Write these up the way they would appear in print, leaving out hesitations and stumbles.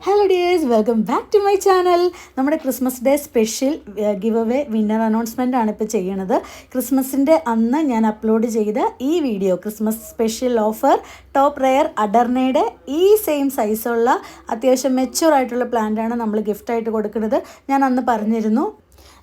Hello dears, welcome back to my channel. നമ്മുടെ Christmas day special give away winner announcement ആണ് ഇപ്പോൾ ചെയ്യണത്. ക്രിസ്മസിൻ്റെ അന്ന് ഞാൻ അപ്ലോഡ് ചെയ്ത ഈ video, Christmas special offer top rare അഡർനയുടെ ഈ സെയിം സൈസുള്ള അത്യാവശ്യം മെച്യൂർ ആയിട്ടുള്ള പ്ലാന്റാണ് നമ്മൾ ഗിഫ്റ്റായിട്ട് കൊടുക്കുന്നത്. ഞാൻ അന്ന് പറഞ്ഞിരുന്നു,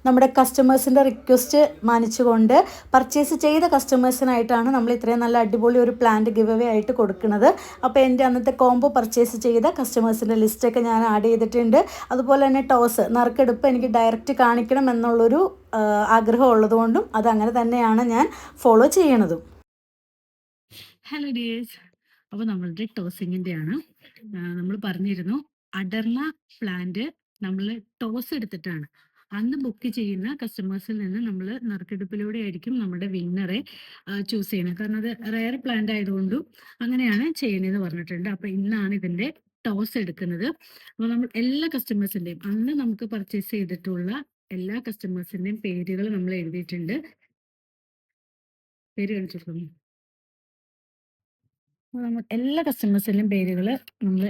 നമ്മുടെ കസ്റ്റമേഴ്സിൻ്റെ റിക്വസ്റ്റ് മാനിച്ചുകൊണ്ട് പർച്ചേസ് ചെയ്ത കസ്റ്റമേഴ്സിനായിട്ടാണ് നമ്മൾ ഇത്രയും നല്ല അടിപൊളി ഒരു പ്ലാന്റ് ഗിവ് അവേ ആയിട്ട് കൊടുക്കുന്നത്. അപ്പോൾ എൻ്റെ അന്നത്തെ കോംബോ പർച്ചേസ് ചെയ്ത കസ്റ്റമേഴ്സിൻ്റെ ലിസ്റ്റൊക്കെ ഞാൻ ആഡ് ചെയ്തിട്ടുണ്ട്. അതുപോലെ തന്നെ ടോസ് നറുക്കെടുപ്പ് എനിക്ക് ഡയറക്റ്റ് കാണിക്കണം എന്നുള്ളൊരു ആഗ്രഹം ഉള്ളതുകൊണ്ടും അത് അങ്ങനെ തന്നെയാണ് ഞാൻ ഫോളോ ചെയ്യണതും. ഹലോ ഡിയേഴ്സ്, അപ്പോൾ നമ്മളുടെ ടോസിങ്ങിൻ്റെ ആണ്. നമ്മൾ പറഞ്ഞിരുന്നു അഡർന പ്ലാന്റ് നമ്മൾ ടോസ് എടുത്തിട്ടാണ് അന്ന് ബുക്ക് ചെയ്യുന്ന കസ്റ്റമേഴ്സിൽ നിന്ന് നമ്മൾ നറുക്കെടുപ്പിലൂടെ ആയിരിക്കും നമ്മുടെ വിന്നറെ ചൂസ് ചെയ്യുന്നത്. കാരണം അത് റെയർ പ്ലാന്റ് ആയതുകൊണ്ടും അങ്ങനെയാണ് ചെയ്യണതെന്ന് പറഞ്ഞിട്ടുണ്ട്. അപ്പോൾ ഇന്നാണ് ഇതിൻ്റെ ടോസ് എടുക്കുന്നത്. അപ്പോൾ നമ്മൾ എല്ലാ കസ്റ്റമേഴ്സിൻ്റെയും അന്ന് നമുക്ക് പർച്ചേസ് ചെയ്തിട്ടുള്ള എല്ലാ കസ്റ്റമേഴ്സിൻ്റെയും പേരുകൾ നമ്മൾ എഴുതിയിട്ടുണ്ട്. പേര് കാണിച്ചിട്ടുണ്ട്. നമ്മൾ എല്ലാ കസ്റ്റമേഴ്സിൻ്റെയും പേരുകൾ നമ്മൾ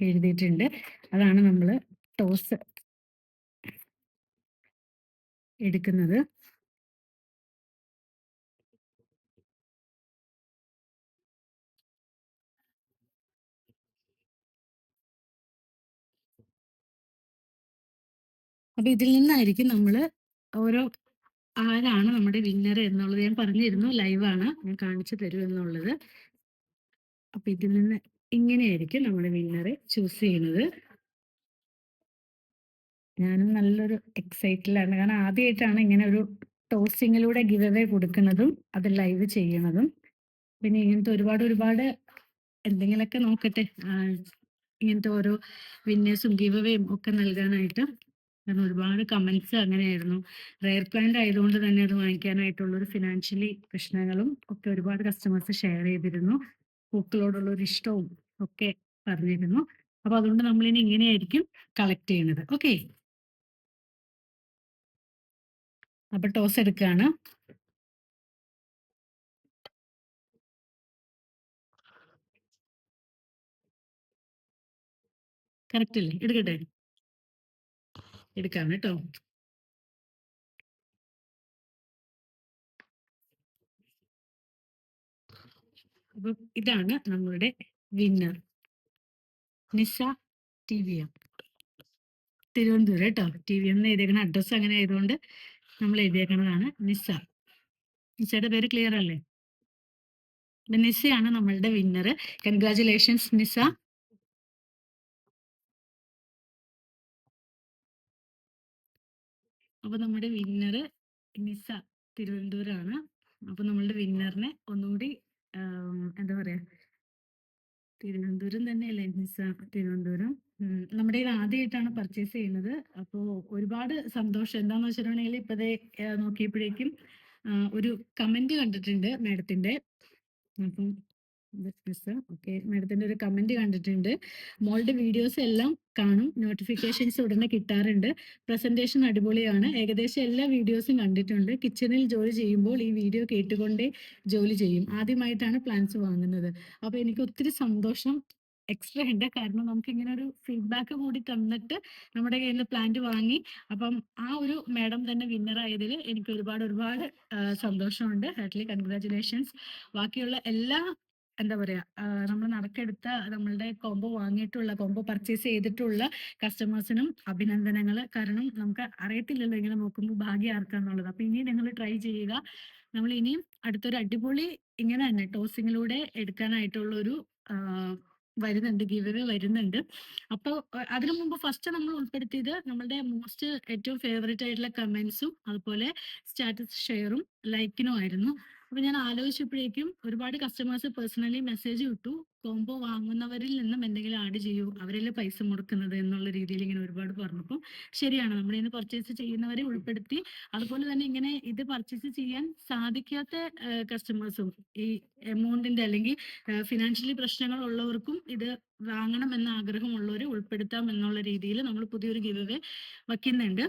എഴുതിയിട്ടുണ്ട്. അതാണ് നമ്മൾ ടോസ് എടുക്കുന്നത്. അപ്പൊ ഇതിൽ നിന്നായിരിക്കും നമ്മൾ ഓരോ ആരാണ് നമ്മുടെ വിന്നർ എന്നുള്ളത് ഞാൻ പറഞ്ഞിരുന്നു, ലൈവാണ്, ഞാൻ കാണിച്ചു തരും എന്നുള്ളത്. അപ്പൊ ഇതിൽ നിന്ന് ഇങ്ങനെയായിരിക്കും നമ്മുടെ വിന്നറെ ചൂസ് ചെയ്യുന്നത്. ഞാനും നല്ലൊരു എക്സൈറ്റിലാണ്, കാരണം ആദ്യമായിട്ടാണ് ഇങ്ങനെ ഒരു ടോസിങ്ങിലൂടെ ഗിവ് അവേ കൊടുക്കുന്നതും അത് ലൈവ് ചെയ്യണതും. പിന്നെ ഇങ്ങനത്തെ ഒരുപാട് എന്തെങ്കിലുമൊക്കെ നോക്കട്ടെ, ഇങ്ങനത്തെ ഓരോ വിന്നേഴ്സും ഗിവ് അവേയും ഒക്കെ നൽകാനായിട്ട്. കാരണം ഒരുപാട് കമന്റ്സ് അങ്ങനെയായിരുന്നു. റെയർ പ്ലാന്റ് ആയതുകൊണ്ട് തന്നെ അത് വാങ്ങിക്കാനായിട്ടുള്ളൊരു ഫിനാൻഷ്യലി പ്രശ്നങ്ങളും ഒക്കെ ഒരുപാട് കസ്റ്റമേഴ്സ് ഷെയർ ചെയ്തിരുന്നു. പൂക്കളോടുള്ള ഒരു ഇഷ്ടവും ഒക്കെ പറഞ്ഞിരുന്നു. അപ്പൊ അതുകൊണ്ട് നമ്മളിനി ഇങ്ങനെയായിരിക്കും കളക്ട് ചെയ്യുന്നത്. ഓക്കെ, അപ്പൊ ടോസ് എടുക്കുകയാണ്. കറക്റ്റ് അല്ലേ? എടുക്കട്ടെ? എടുക്കാം കേട്ടോ. അപ്പൊ ഇതാണ് നമ്മളുടെ വിന്നർ, നിസ ടി വി എം, തിരുവനന്തപുരം കേട്ടോ. ടി വി എം എഴുതിയേക്കണ അഡ്രസ്സ് അങ്ങനെ ആയതുകൊണ്ട് നമ്മൾ എഴുതിയേക്കണതാണ് നിസ. നിസയുടെ പേര് ക്ലിയർ അല്ലേ? നിസയാണ് നമ്മളുടെ വിന്നർ. കൺഗ്രാചുലേഷൻസ് നിസ. അപ്പൊ നമ്മുടെ വിന്നർ നിസ തിരുവനന്തപുരമാണ്. അപ്പൊ നമ്മളുടെ വിന്നറിനെ ഒന്നുകൂടി എന്താ പറയാ, തിരുവനന്തപുരം തന്നെയല്ലേ നിസ? തിരുവനന്തപുരം. നമ്മുടെ ഇത് ആദ്യമായിട്ടാണ് പർച്ചേസ് ചെയ്യുന്നത്. അപ്പോൾ ഒരുപാട് സന്തോഷം. എന്താന്ന് വെച്ചിട്ടുണ്ടെങ്കിൽ ഇപ്പതേ നോക്കിയപ്പോഴേക്കും ഒരു കമന്റ് കണ്ടിട്ടുണ്ട് മാഡത്തിന്റെ. അപ്പം ഓക്കെ, മാഡത്തിന്റെ ഒരു കമന്റ് കണ്ടിട്ടുണ്ട്. മോളുടെ വീഡിയോസ് എല്ലാം കാണും, നോട്ടിഫിക്കേഷൻസ് ഉടനെ കിട്ടാറുണ്ട്, പ്രസന്റേഷൻ അടിപൊളിയാണ്, ഏകദേശം എല്ലാ വീഡിയോസും കണ്ടിട്ടുണ്ട്, കിച്ചണിൽ ജോലി ചെയ്യുമ്പോൾ ഈ വീഡിയോ കേട്ടുകൊണ്ടേ ജോലി ചെയ്യും, ആദ്യമായിട്ടാണ് പ്ലാൻസ് വാങ്ങുന്നത്. അപ്പൊ എനിക്ക് ഒത്തിരി സന്തോഷം എക്സ്ട്രാ ഉണ്ട്. കാരണം നമുക്ക് ഇങ്ങനെ ഒരു ഫീഡ്ബാക്ക് കൂടി തന്നിട്ട് നമ്മുടെ കയ്യിൽ നിന്ന് പ്ലാന്റ് വാങ്ങി, അപ്പം ആ ഒരു മാഡം തന്നെ വിന്നർ ആയതിൽ എനിക്ക് ഒരുപാട് സന്തോഷമുണ്ട്. Hartley congratulations. ബാക്കിയുള്ള എല്ലാ എന്താ പറയാ, നമ്മൾ നറുക്കെടുത്ത നമ്മളുടെ കോംബോ വാങ്ങിയിട്ടുള്ള, കോംബോ പർച്ചേസ് ചെയ്തിട്ടുള്ള കസ്റ്റമേഴ്സിനും അഭിനന്ദനങ്ങൾ. കാരണം നമുക്ക് അറിയത്തില്ലല്ലോ ഇങ്ങനെ നോക്കുമ്പോൾ ഭാഗ്യം ആർക്കാന്നുള്ളത്. അപ്പൊ ഇനി നിങ്ങൾ ട്രൈ ചെയ്യുക. നമ്മൾ ഇനിയും അടുത്തൊരു അടിപൊളി ഇങ്ങനെ തന്നെ ടോസിങ്ങിലൂടെ എടുക്കാനായിട്ടുള്ള ഒരു വരുന്നുണ്ട്, ഗിവ് അവേ വരുന്നുണ്ട്. അപ്പോൾ അതിനു മുമ്പ് ഫസ്റ്റ് നമ്മൾ ഉൾപ്പെടുത്തിയത് നമ്മളുടെ മോസ്റ്റ് ഏറ്റവും ഫേവറേറ്റ് ആയിട്ടുള്ള കമന്റ്സും അതുപോലെ സ്റ്റാറ്റസ് ഷെയറും ലൈക്കിനും ആയിരുന്നു. അപ്പൊ ഞാൻ ആലോചിച്ചപ്പോഴേക്കും ഒരുപാട് കസ്റ്റമേഴ്സ് പേഴ്സണലി മെസ്സേജ് വിട്ടു, കോംബോ വാങ്ങുന്നവരിൽ നിന്നും എന്തെങ്കിലും ആഡ് ചെയ്യൂ, അവരല്ലേ പൈസ മുടക്കുന്നത് എന്നുള്ള രീതിയിൽ ഇങ്ങനെ ഒരുപാട് പറഞ്ഞപ്പോൾ ശരിയാണ്, നമ്മൾ ഇന്ന് പർച്ചേസ് ചെയ്യുന്നവരെ ഉൾപ്പെടുത്തി. അതുപോലെ തന്നെ ഇങ്ങനെ ഇത് പർച്ചേസ് ചെയ്യാൻ സാധിക്കാത്ത കസ്റ്റമേഴ്സും ഈ എമൗണ്ടിന്റെ അല്ലെങ്കിൽ ഫിനാൻഷ്യലി പ്രശ്നങ്ങൾ ഉള്ളവർക്കും ഇത് വാങ്ങണം എന്ന ആഗ്രഹമുള്ളവരെ ഉൾപ്പെടുത്താം എന്നുള്ള രീതിയിൽ നമ്മൾ പുതിയൊരു ഗിവ് അവേ വയ്ക്കുന്നുണ്ട്.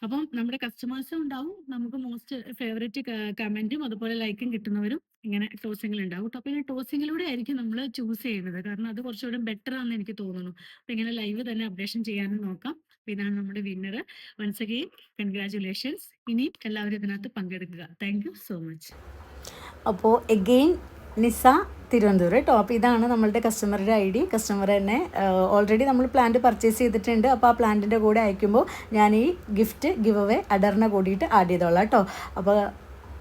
അപ്പം നമ്മുടെ കസ്റ്റമേഴ്സും ഉണ്ടാവും. നമുക്ക് മോസ്റ്റ് ഫേവറേറ്റ് കമന്റും അതുപോലെ ലൈക്കും കിട്ടുന്നവരും ഇങ്ങനെ ടോസിങ്ങിൽ ഉണ്ടാവും ട്ടോ. പിന്നെ ടോസിങ്ങിലൂടെ ആയിരിക്കും നമ്മൾ ചൂസ് ചെയ്യുന്നത്. കാരണം അത് കുറച്ചുകൂടെ ബെറ്റർ ആണെന്ന് എനിക്ക് തോന്നുന്നു. അപ്പൊ ഇങ്ങനെ ലൈവ് തന്നെ അപ്ഡേഷൻ ചെയ്യാനും നോക്കാം. അപ്പൊ ഇതാണ് നമ്മുടെ വിന്നർ. Once again congratulations. ഇനിയും എല്ലാവരും ഇതിനകത്ത് പങ്കെടുക്കുക. Thank you so much. അപ്പോൾ എഗെയിൻ നിസ തിരുവനന്തപുരം കേട്ടോ. അപ്പോൾ ഇതാണ് നമ്മളുടെ കസ്റ്റമറുടെ ഐ ഡി. കസ്റ്റമർ തന്നെ ഓൾറെഡി നമ്മൾ പ്ലാന്റ് പർച്ചേസ് ചെയ്തിട്ടുണ്ട്. അപ്പോൾ ആ പ്ലാന്റിൻ്റെ കൂടെ അയക്കുമ്പോൾ ഞാൻ ഈ ഗിഫ്റ്റ് ഗിവ് അവേ അഡറിനെ കൂടിയിട്ട് ആഡ് ചെയ്തോളാം കേട്ടോ. അപ്പോൾ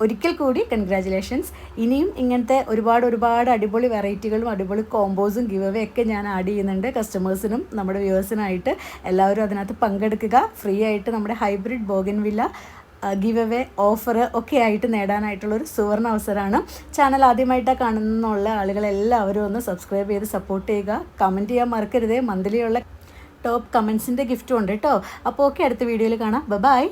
ഒരിക്കൽ കൂടി കൺഗ്രാജുലേഷൻസ്. ഇനിയും ഇങ്ങനത്തെ ഒരുപാട് അടിപൊളി വെറൈറ്റികളും അടിപൊളി കോമ്പോസും ഗിവ് അവേ ഒക്കെ ഞാൻ ആഡ് ചെയ്യുന്നുണ്ട് കസ്റ്റമേഴ്സിനും നമ്മുടെ വ്യൂവേഴ്സിനായിട്ട്. എല്ലാവരും അതിനകത്ത് പങ്കെടുക്കുക. ഫ്രീ ആയിട്ട് നമ്മുടെ hybrid bougainvillea give away offer ഒക്കെ ആയിട്ട് നേടാനായിട്ടുള്ളൊരു സുവർണ അവസരമാണ്. ചാനൽ ആദ്യമായിട്ടാണ് കാണുന്നുള്ള ആളുകളെല്ലാവരും ഒന്ന് സബ്സ്ക്രൈബ് ചെയ്ത് സപ്പോർട്ട് ചെയ്യുക. കമൻറ്റ് ചെയ്യാൻ മറക്കരുത്. മന്ത്ലിയുള്ള ടോപ്പ് കമൻസിൻ്റെ ഗിഫ്റ്റും ഉണ്ട് കേട്ടോ. അപ്പോൾ ഓക്കെ, അടുത്ത വീഡിയോയിൽ കാണാം. ബൈ.